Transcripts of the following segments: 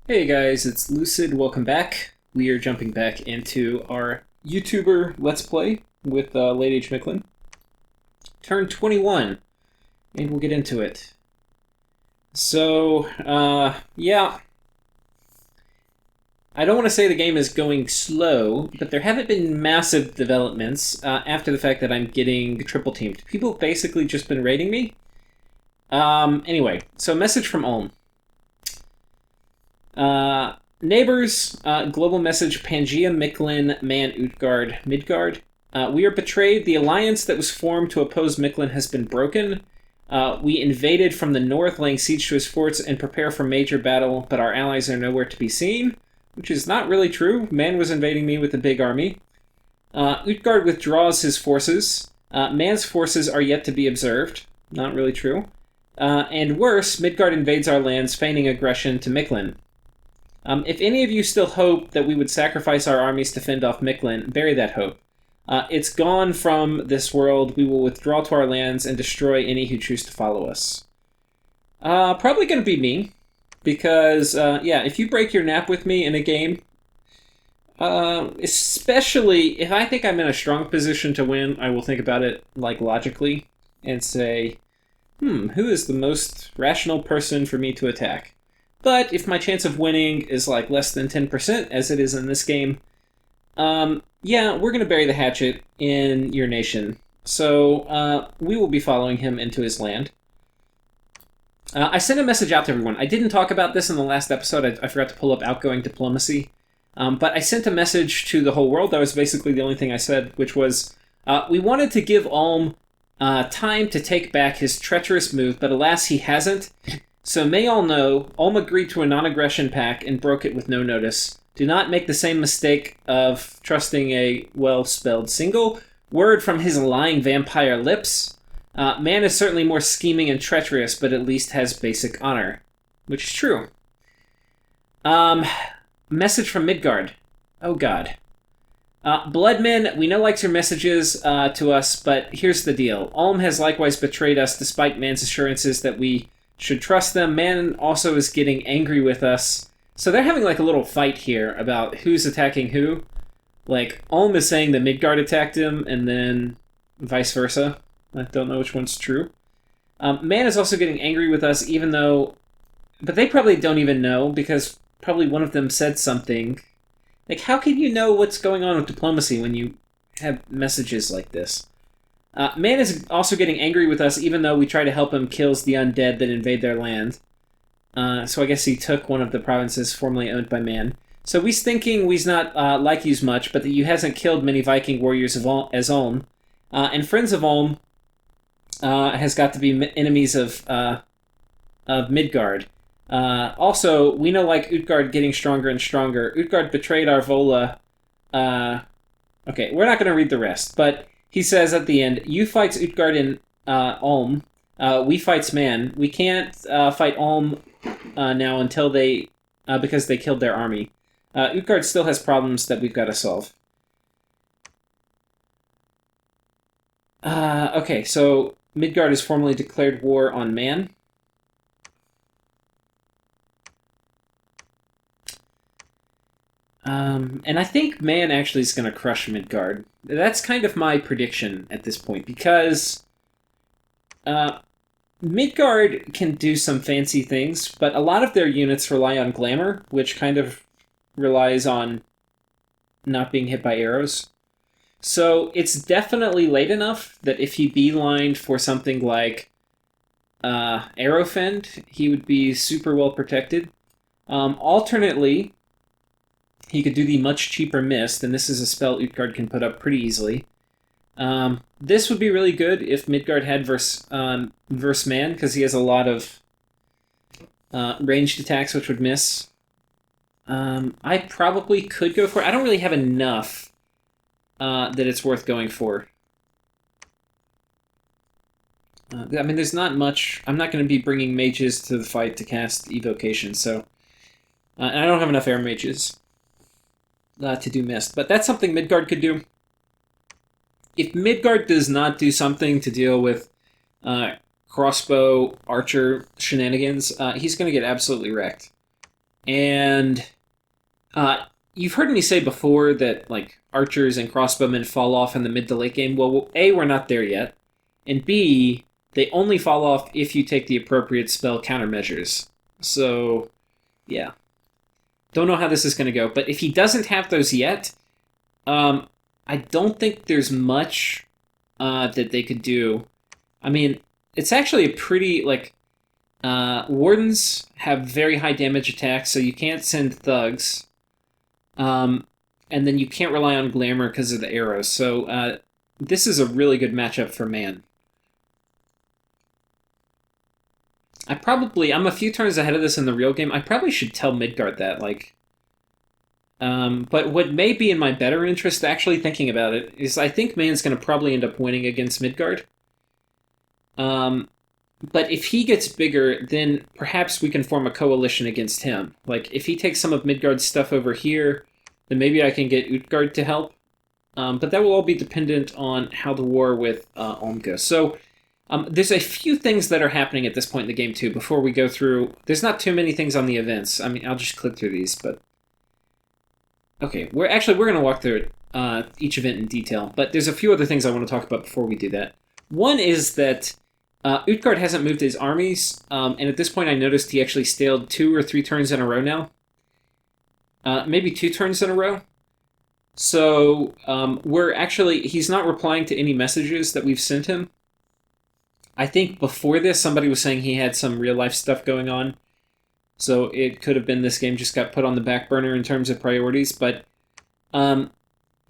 Hey guys, it's Lucid. Welcome back. We are jumping back into our YouTuber Let's Play with Late Age Mictlan. Turn 21, and we'll get into it. So, yeah. I don't want to say the game is going slow, but there haven't been massive developments after the fact that I'm getting triple teamed. People have basically just been raiding me. Anyway, so a message from Ulm. Neighbors, global message, Pangea, Mictlan, Man, Utgaurd, Midgard. We are betrayed. The alliance that was formed to oppose Mictlan has been broken. We invaded from the north, laying siege to his forts and prepare for major battle, but our allies are nowhere to be seen, which is not really true. Man was invading me with a big army. Utgaurd withdraws his forces. Man's forces are yet to be observed. Not really true. And worse, Midgard invades our lands, feigning aggression to Mictlan. If any of you still hope that we would sacrifice our armies to fend off Mictlan, bury that hope. It's gone from this world. We will withdraw to our lands and destroy any who choose to follow us. Probably going to be me, because, yeah, if you break your nap with me in a game, especially if I think I'm in a strong position to win, I will think about it, like, logically, and say, who is the most rational person for me to attack? But if my chance of winning is like less than 10%, as it is in this game, yeah, we're going to bury the hatchet in your nation. So we will be following him into his land. I sent a message out to everyone. I didn't talk about this in the last episode. I forgot to pull up outgoing diplomacy. But I sent a message to the whole world. That was basically the only thing I said, which was, we wanted to give Ulm time to take back his treacherous move, but alas, he hasn't. So may all know, Ulm agreed to a non-aggression pact and broke it with no notice. Do not make the same mistake of trusting a well-spelled single word from his lying vampire lips. Man is certainly more scheming and treacherous, but at least has basic honor. Which is true. Message from Midgard. Oh god. Bloodman, we know likes your messages to us, but here's the deal. Ulm has likewise betrayed us despite Man's assurances that we should trust them. Man also is getting angry with us. So they're having like a little fight here about who's attacking who. Like, Ulm is saying that Midgard attacked him, and then vice versa. I don't know which one's true. Man is also getting angry with us, even though... But they probably don't even know, because probably one of them said something. Like, how can you know what's going on with diplomacy when you have messages like this? Man is also getting angry with us, even though we try to help him kills the undead that invade their land. So I guess he took one of the provinces formerly owned by Man. So we's thinking we's not like you's much, but that you hasn't killed many Viking warriors as Ulm. And friends of Ulm has got to be enemies of Midgard. Also, we know like Utgaurd getting stronger and stronger. Utgaurd betrayed our Vola. Okay, we're not going to read the rest, but... He says at the end, you fights Utgaurd in Ulm, we fights Man. We can't fight Ulm now until they, because they killed their army. Utgaurd still has problems that we've got to solve. Okay, so Midgard has formally declared war on Man. And I think Man actually is going to crush Midgard. That's kind of my prediction at this point, because Midgard can do some fancy things, but a lot of their units rely on glamour, which kind of relies on not being hit by arrows. So it's definitely late enough that if he beelined for something like Arrowfend, he would be super well protected. Alternately, he could do the much cheaper Mist, and this is a spell Utgaurd can put up pretty easily. This would be really good if Midgard had verse Man, because he has a lot of ranged attacks which would miss. I probably could go for it. I don't really have enough that it's worth going for. I mean, there's not much. I'm not going to be bringing mages to the fight to cast Evocation, so... and I don't have enough air mages to do Mist, but that's something Midgard could do. If Midgard does not do something to deal with crossbow archer shenanigans, he's going to get absolutely wrecked. And you've heard me say before that like archers and crossbowmen fall off in the mid to late game. Well, A, we're not there yet, and B, they only fall off if you take the appropriate spell countermeasures. So, yeah. Don't know how this is going to go, but if he doesn't have those yet, I don't think there's much that they could do. I mean, it's actually a pretty, like, wardens have very high damage attacks, so you can't send thugs. And then you can't rely on glamour because of the arrows. So this is a really good matchup for man. I'm a few turns ahead of this in the real game. I probably should tell Midgard that, like... but what may be in my better interest, actually thinking about it, is I think man's going to probably end up winning against Midgard. But if he gets bigger, then perhaps we can form a coalition against him. Like, if he takes some of Midgard's stuff over here, then maybe I can get Utgaurd to help. But that will all be dependent on how the war with Ulm goes. So, there's a few things that are happening at this point in the game, too, before we go through... There's not too many things on the events. I mean, I'll just click through these, but... Okay, we're going to walk through each event in detail, but there's a few other things I want to talk about before we do that. One is that Utgaurd hasn't moved his armies, and at this point I noticed he actually stalled 2 or 3 turns in a row now. Maybe 2 turns in a row. So he's not replying to any messages that we've sent him. I think before this, somebody was saying he had some real-life stuff going on. So it could have been this game just got put on the back burner in terms of priorities. But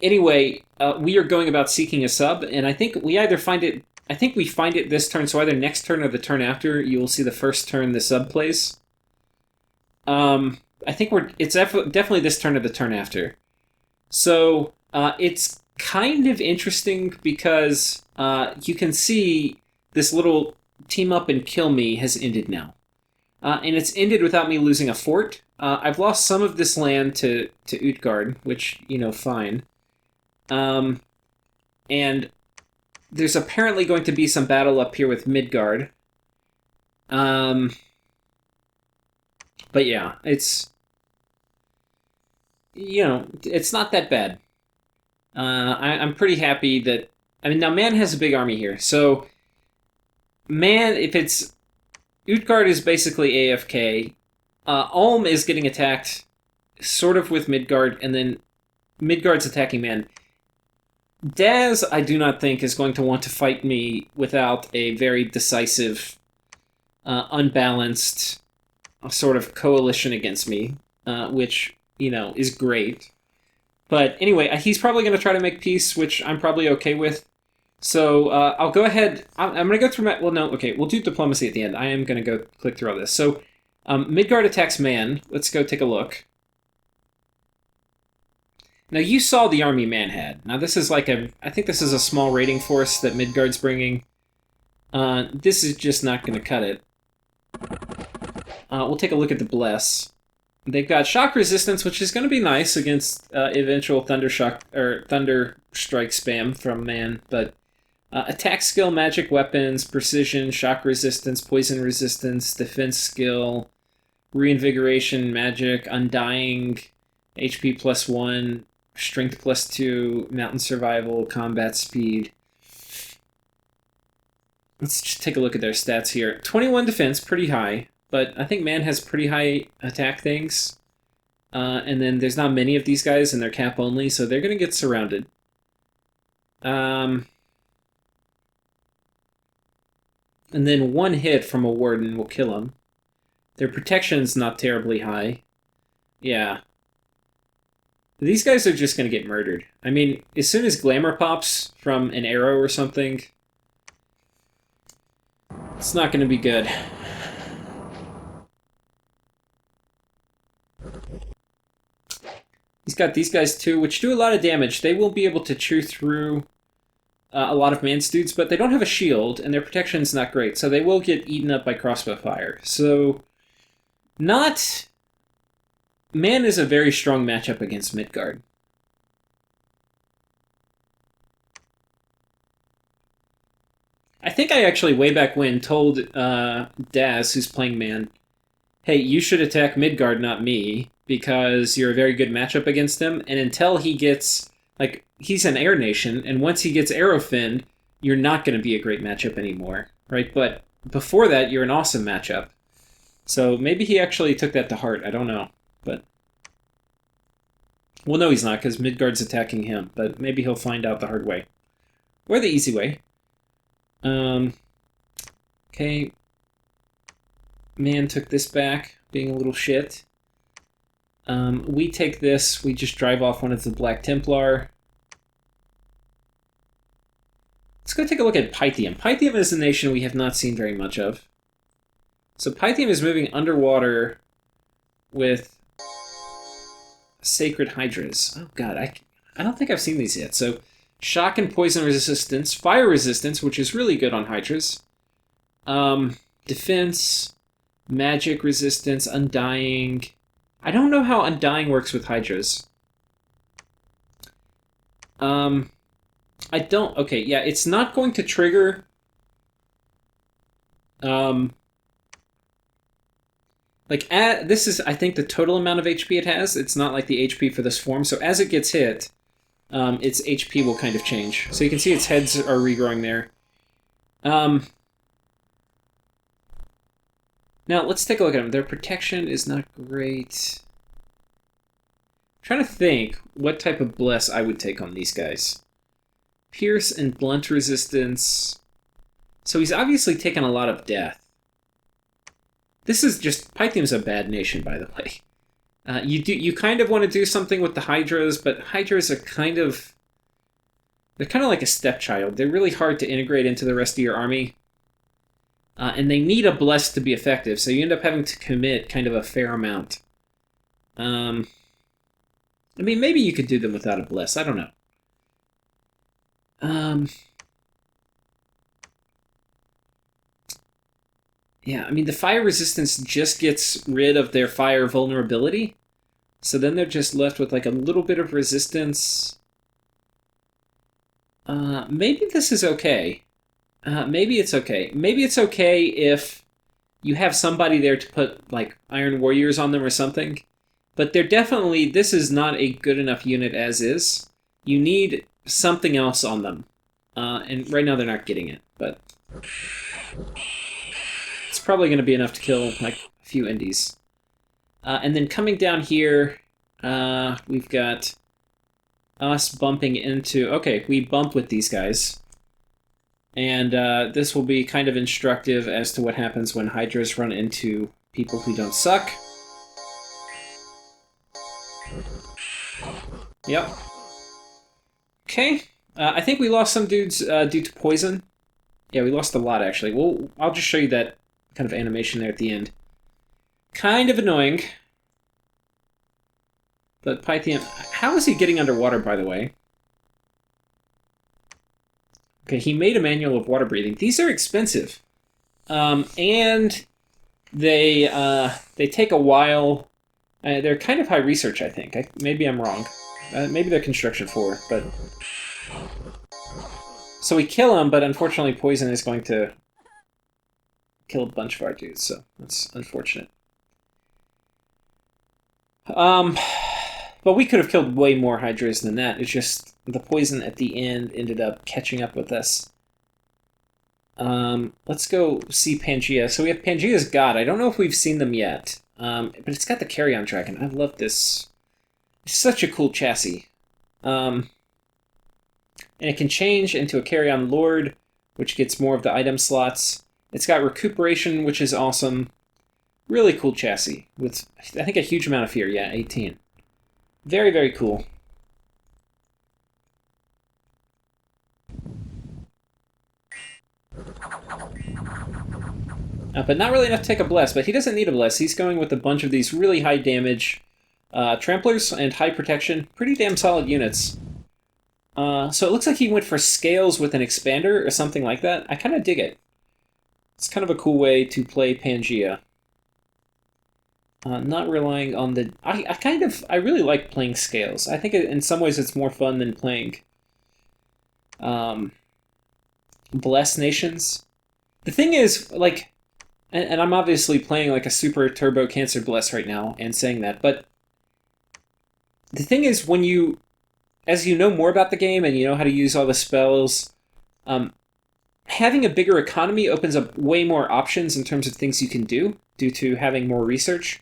anyway, we are going about seeking a sub, and I think we either find it... I think we find it this turn, so either next turn or the turn after, you will see the first turn the sub plays. I think it's definitely this turn or the turn after. So it's kind of interesting because you can see this little team up and kill me has ended now. And it's ended without me losing a fort. I've lost some of this land to Utgaurd, which, fine. And there's apparently going to be some battle up here with Midgard. But yeah, it's... it's not that bad. I'm pretty happy that... I mean, now Man has a big army here, so... Man, if it's... Utgaurd is basically AFK. Ulm is getting attacked sort of with Midgard, and then Midgard's attacking Man. Daz, I do not think, is going to want to fight me without a very decisive, unbalanced sort of coalition against me, which, is great. But anyway, he's probably going to try to make peace, which I'm probably okay with. So I'll go ahead. I'm going to go through my... Well, no, okay, we'll do diplomacy at the end. I am going to go click through all this. So Midgard attacks Man. Let's go take a look. Now, you saw the army Man had. Now, this is like I think this is a small raiding force that Midgard's bringing. This is just not going to cut it. We'll take a look at the Bless. They've got shock resistance, which is going to be nice against eventual thunder strike spam from Man, but attack skill, magic weapons, precision, shock resistance, poison resistance, defense skill, reinvigoration, magic, undying, HP +1, strength +2, mountain survival, combat speed. Let's just take a look at their stats here. 21 defense, pretty high, but I think Man has pretty high attack things. And then there's not many of these guys, and they're cap only, so they're going to get surrounded. And then one hit from a warden will kill him. Their protection's not terribly high. Yeah. These guys are just going to get murdered. I mean, as soon as glamour pops from an arrow or something, it's not going to be good. He's got these guys too, which do a lot of damage. They will be able to chew through a lot of Man's dudes, but they don't have a shield, and their protection's not great, so they will get eaten up by crossbow fire. So, not... Man is a very strong matchup against Midgard. I think I actually, way back when, told Daz, who's playing Man, hey, you should attack Midgard, not me, because you're a very good matchup against him, and until he gets, like, he's an air nation, and once he gets arrow-finned, you're not going to be a great matchup anymore, right? But before that, you're an awesome matchup. So maybe he actually took that to heart, I don't know, but... Well, no, he's not, because Midgard's attacking him, but maybe he'll find out the hard way. Or the easy way. Okay. Man took this back, being a little shit. We take this, we just drive off one of the Black Templar. Let's go take a look at Pythium. Pythium is a nation we have not seen very much of. So Pythium is moving underwater with Sacred Hydras. Oh god, I don't think I've seen these yet. So shock and poison resistance, fire resistance, which is really good on Hydras. Defense, magic resistance, undying. I don't know how undying works with Hydras. I don't... Okay, yeah, it's not going to trigger... this is, I think, the total amount of HP it has. It's not like the HP for this form. So as it gets hit, its HP will kind of change. So you can see its heads are regrowing there. Now, let's take a look at them. Their protection is not great. I'm trying to think what type of bless I would take on these guys. Pierce and blunt resistance. So he's obviously taken a lot of death. This is just... Pythium's a bad nation, by the way. You kind of want to do something with the Hydras, but Hydras are kind of... They're kind of like a stepchild. They're really hard to integrate into the rest of your army. And they need a bless to be effective, so you end up having to commit kind of a fair amount. I mean, maybe you could do them without a bless. I don't know. Yeah, I mean, the fire resistance just gets rid of their fire vulnerability. So then they're just left with like a little bit of resistance. Maybe this is okay. Maybe it's okay. Maybe it's okay if you have somebody there to put like Iron Warriors on them or something. But they're definitely... This is not a good enough unit as is. You need something else on them. And right now they're not getting it, but... It's probably going to be enough to kill like a few indies. And then coming down here, we've got us bumping into... Okay, we bump with these guys. And this will be kind of instructive as to what happens when Hydras run into people who don't suck. Yep. Okay. I think we lost some dudes due to poison. Yeah, we lost a lot, actually. Well, I'll just show you that kind of animation there at the end. Kind of annoying. But Pythium... How is he getting underwater, by the way? Okay, he made a manual of water breathing. These are expensive. And they take a while. They're kind of high research, I think. Maybe I'm wrong. Maybe they're construction 4, but... So we kill him, but unfortunately poison is going to kill a bunch of our dudes, so that's unfortunate. But we could have killed way more Hydras than that. It's just the poison at the end ended up catching up with us. Let's go see Pangea. So we have Pangea's God. I don't know if we've seen them yet, but it's got the Carrion Dragon. I love this. It's such a cool chassis. And it can change into a Carrion Lord, which gets more of the item slots. It's got recuperation, which is awesome. Really cool chassis with, I think, a huge amount of fear. Yeah, 18. Very, very cool. But not really enough to take a bless, but he doesn't need a bless. He's going with a bunch of these really high damage tramplers and high protection. Pretty damn solid units. So it looks like he went for scales with an expander or something like that. I kind of dig it. It's kind of a cool way to play Pangea. Not relying on the... I really like playing scales. I think in some ways it's more fun than playing Blessed Nations. The thing is, like, and I'm obviously playing like a super turbo Cancer Bless right now and saying that, but the thing is, as you know more about the game and you know how to use all the spells, um, having a bigger economy opens up way more options in terms of things you can do due to having more research.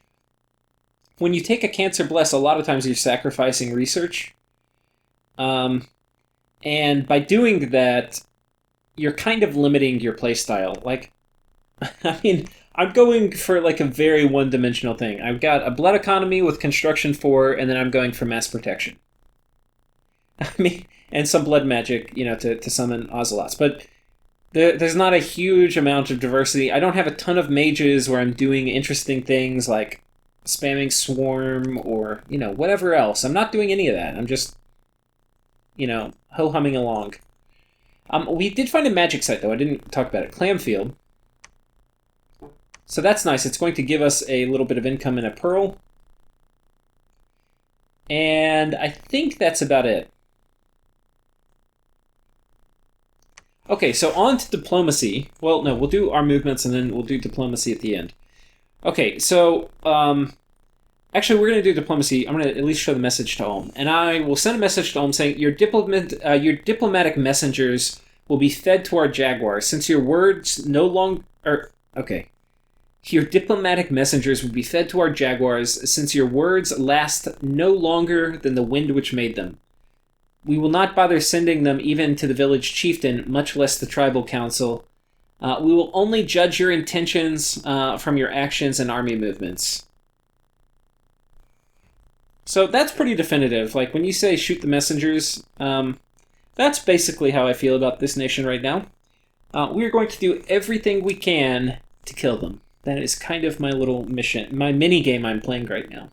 When you take a Cancer Bless, a lot of times you're sacrificing research. And by doing that, you're kind of limiting your playstyle. Like, I mean, I'm going for like a very one-dimensional thing. I've got a blood economy with construction 4, and then I'm going for mass protection. I mean, and some blood magic, to summon Ocelots. But there's not a huge amount of diversity. I don't have a ton of mages where I'm doing interesting things like spamming Swarm or, whatever else. I'm not doing any of that. I'm just, ho-humming along. We did find a magic site, though. I didn't talk about it. Clamfield. So that's nice. It's going to give us a little bit of income in a pearl. And I think that's about it. Okay, so on to diplomacy. Well, no, we'll do our movements and then we'll do diplomacy at the end. Okay, so actually we're going to do diplomacy. I'm going to at least show the message to Ulm. And I will send a message to Ulm saying, your diplomatic messengers will be fed to our jaguars since your words no longer... Okay. Your diplomatic messengers will be fed to our jaguars since your words last no longer than the wind which made them. We will not bother sending them even to the village chieftain, much less the tribal council. We will only judge your intentions from your actions and army movements. So that's pretty definitive. Like, when you say shoot the messengers, that's basically how I feel about this nation right now. We are going to do everything we can to kill them. That is kind of my little mission, my mini game I'm playing right now.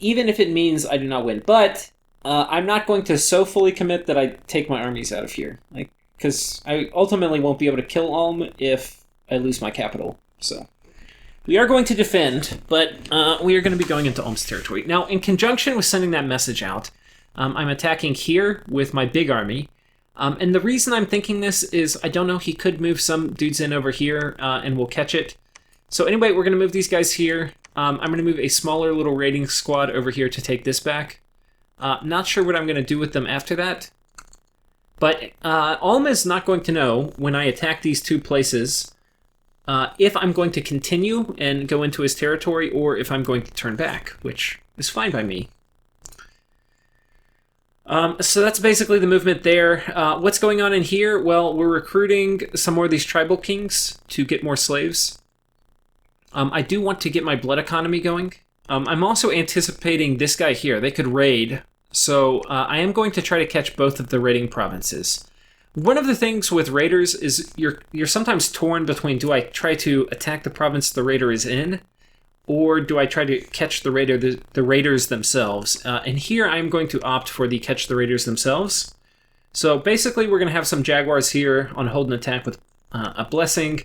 Even if it means I do not win. But I'm not going to so fully commit that I take my armies out of here. Because I ultimately won't be able to kill Ulm if I lose my capital. So we are going to defend, but we are going to be going into Ulm's territory. Now, in conjunction with sending that message out, I'm attacking here with my big army. And the reason I'm thinking this is, I don't know, he could move some dudes in over here and we'll catch it. So anyway, we're going to move these guys here. I'm going to move a smaller little raiding squad over here to take this back. Not sure what I'm going to do with them after that. But Ulm is not going to know when I attack these two places if I'm going to continue and go into his territory or if I'm going to turn back, which is fine by me. So that's basically the movement there. What's going on in here? Well, we're recruiting some more of these tribal kings to get more slaves. I do want to get my blood economy going. I'm also anticipating this guy here. They could raid. So I am going to try to catch both of the raiding provinces. One of the things with raiders is you're sometimes torn between, do I try to attack the province the raider is in, or do I try to catch the raiders themselves? And here I'm going to opt for the catch the raiders themselves. So basically we're going to have some jaguars here on hold and attack with a blessing.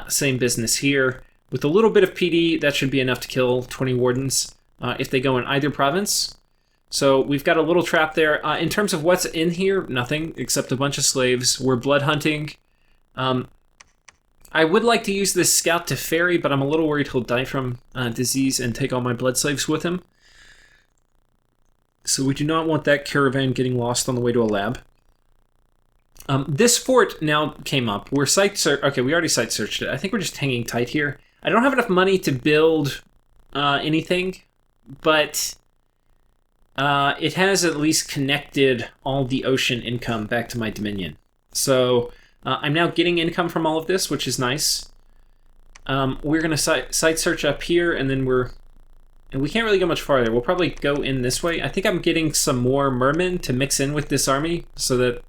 Same business here. With a little bit of PD, that should be enough to kill 20 wardens if they go in either province. So we've got a little trap there. In terms of what's in here, nothing except a bunch of slaves. We're blood hunting. I would like to use this scout to ferry, but I'm a little worried he'll die from disease and take all my blood slaves with him. So we do not want that caravan getting lost on the way to a lab. This fort now came up. We're okay, we already site searched it. I think we're just hanging tight here. I don't have enough money to build anything, but it has at least connected all the ocean income back to my dominion. So I'm now getting income from all of this, which is nice. We're going to site search up here, and then we can't really go much farther. We'll probably go in this way. I think I'm getting some more mermen to mix in with this army so that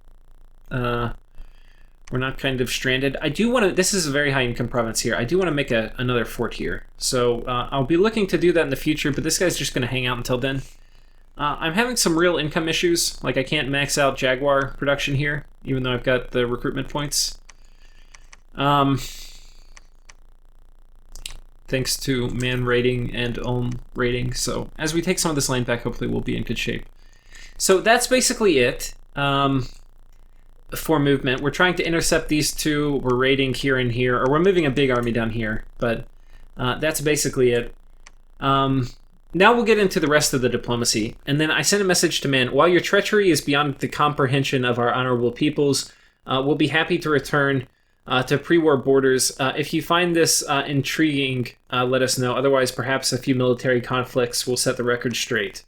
we're not kind of stranded. I do want to, this is a very high income province here. I do want to make another fort here. So I'll be looking to do that in the future, but this guy's just going to hang out until then. I'm having some real income issues. Like, I can't max out Jaguar production here, even though I've got the recruitment points. Thanks to man rating and Ulm rating. So as we take some of this land back, hopefully we'll be in good shape. So that's basically it. for movement. We're trying to intercept these two. We're raiding here and here, or we're moving a big army down here. But that's basically it. Now we'll get into the rest of the diplomacy. And then I sent a message to Man. While your treachery is beyond the comprehension of our honorable peoples, we'll be happy to return to pre-war borders. If you find this intriguing, let us know. Otherwise, perhaps a few military conflicts will set the record straight.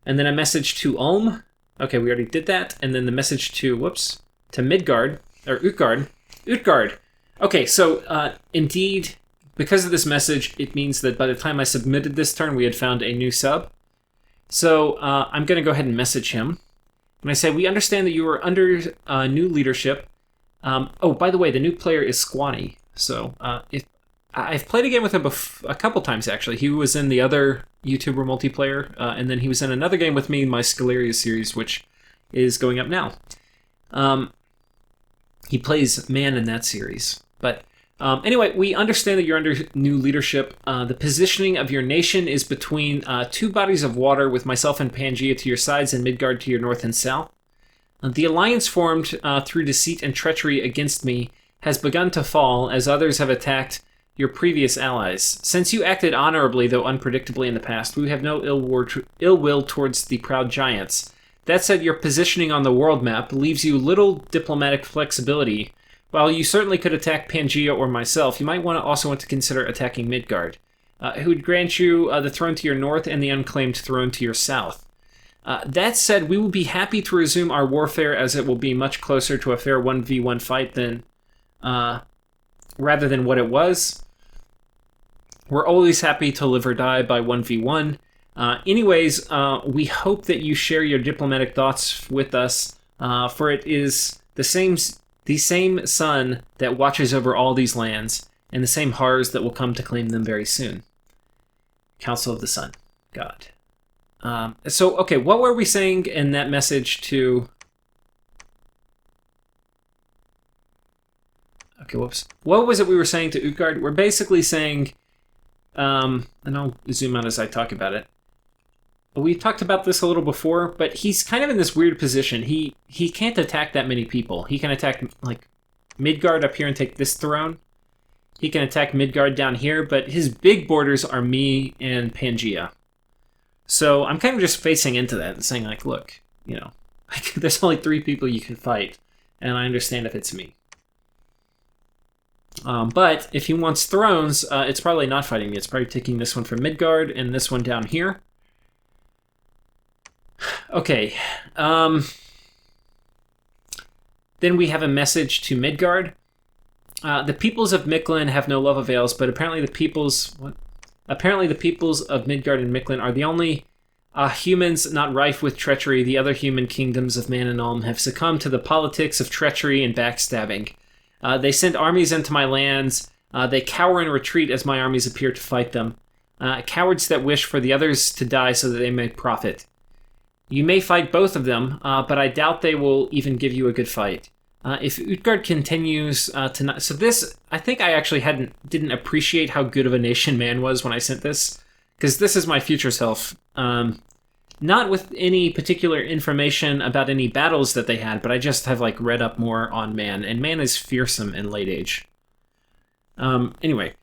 And then a message to Ulm. Okay, we already did that. And then the message to, to Midgard, or Utgaurd. Utgaurd. Okay, so indeed, because of this message, it means that by the time I submitted this turn, we had found a new sub. So I'm going to go ahead and message him. And I say, we understand that you are under new leadership. Oh, by the way, the new player is Squatty. So if I've played a game with him a couple times, actually. He was in the other YouTuber multiplayer, and then he was in another game with me in my Scaleria series, which is going up now. He plays Man in that series. But anyway, we understand that you're under new leadership. The positioning of your nation is between two bodies of water, with myself and Pangaea to your sides and Midgard to your north and south. The alliance formed through deceit and treachery against me has begun to fall, as others have attacked your previous allies. Since you acted honorably, though unpredictably in the past, we have no ill will towards the proud giants. That said, your positioning on the world map leaves you little diplomatic flexibility. While you certainly could attack Pangaea or myself, you might also want to consider attacking Midgard, who would grant you the throne to your north and the unclaimed throne to your south. That said, we will be happy to resume our warfare, as it will be much closer to a fair 1v1 fight than rather than what it was. We're always happy to live or die by 1v1. Anyways, we hope that you share your diplomatic thoughts with us, for it is the same sun that watches over all these lands, and the same horrors that will come to claim them very soon. Council of the Sun, God. So, okay, what were we saying in that message to... Okay, whoops. What was it we were saying to Utgaurd? We're basically saying, and I'll zoom out as I talk about it. We talked about this a little before, but he's kind of in this weird position. He can't attack that many people. He can attack, like, Midgard up here and take this throne. He can attack Midgard down here, but his big borders are me and Pangaea. So I'm kind of just facing into that and saying, like, look, you know, there's only 3 people you can fight, and I understand if it's me. But if he wants thrones, it's probably not fighting me. It's probably taking this one from Midgard and this one down here. Okay. Then we have a message to Midgard. The peoples of Mictlan have no love avails, but apparently the peoples... What? Apparently the peoples of Midgard and Mictlan are the only humans not rife with treachery. The other human kingdoms of Man and Ulm have succumbed to the politics of treachery and backstabbing. They send armies into my lands. They cower and retreat as my armies appear to fight them. Cowards that wish for the others to die so that they may profit. You may fight both of them, but I doubt they will even give you a good fight. If Utgaurd continues to not... So this, I think I actually didn't appreciate how good of a nation Man was when I sent this, because this is my future self. Not with any particular information about any battles that they had, but I just have, like, read up more on Man, and Man is fearsome in late age. Anyway,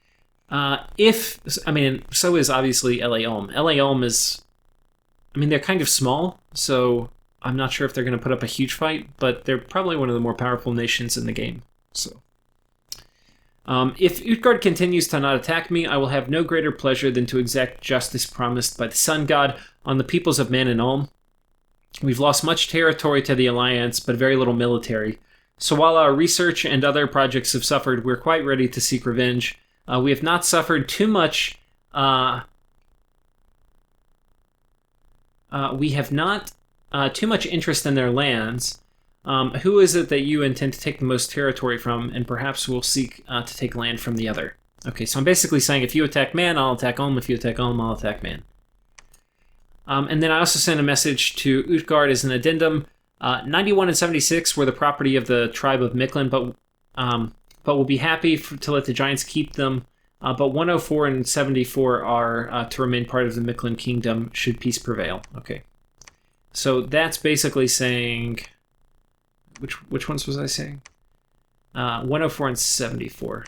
so is obviously LA Ulm. LA Ulm is... I mean, they're kind of small, so I'm not sure if they're going to put up a huge fight, but they're probably one of the more powerful nations in the game. So, if Utgaurd continues to not attack me, I will have no greater pleasure than to exact justice promised by the Sun God on the peoples of Man and Ulm. We've lost much territory to the Alliance, but very little military. So while our research and other projects have suffered, we're quite ready to seek revenge. We have not suffered too much... we have not too much interest in their lands. Who is it that you intend to take the most territory from, and perhaps we'll seek to take land from the other? Okay, so I'm basically saying if you attack Man, I'll attack Ulm. If you attack Ulm, I'll attack Man. And then I also sent a message to Utgaurd as an addendum. 91 and 76 were the property of the tribe of Mictlan, but we'll be happy to let the giants keep them. But 104 and 74 are to remain part of the Mictlan kingdom should peace prevail. Okay. So that's basically saying... which ones was I saying? 104 and 74.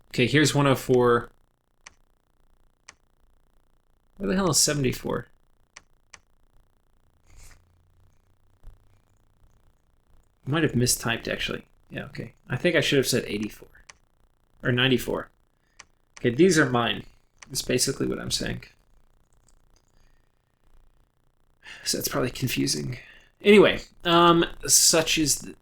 Okay, here's 104. Where the hell is 74? I might have mistyped, actually. Yeah, okay. I think I should have said 84. Or 94. Okay, these are mine. That's basically what I'm saying. So that's probably confusing. Anyway, such is...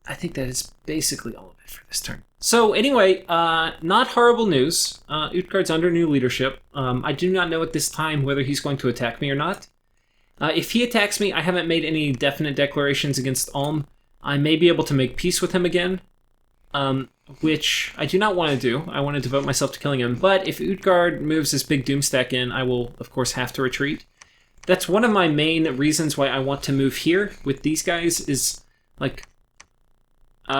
I think that is basically all of it for this turn. So anyway, not horrible news. Utgaurd's under new leadership. I do not know at this time whether he's going to attack me or not. If he attacks me, I haven't made any definite declarations against Ulm. I may be able to make peace with him again, which I do not want to do. I want to devote myself to killing him. But if Utgaurd moves this big Doomstack in, I will, of course, have to retreat. That's one of my main reasons why I want to move here with these guys is, like,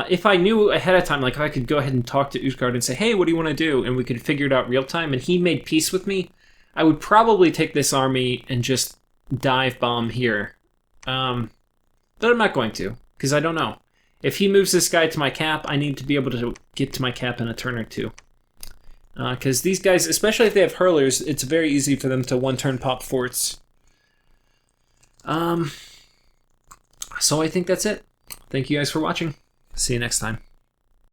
if I knew ahead of time, like, if I could go ahead and talk to Utgaurd and say, hey, what do you want to do? And we could figure it out real time, and he made peace with me, I would probably take this army and just dive bomb here. But I'm not going to, because I don't know. If he moves this guy to my cap, I need to be able to get to my cap in a turn or two. Because these guys, especially if they have hurlers, it's very easy for them to one-turn pop forts. So I think that's it. Thank you guys for watching. See you next time.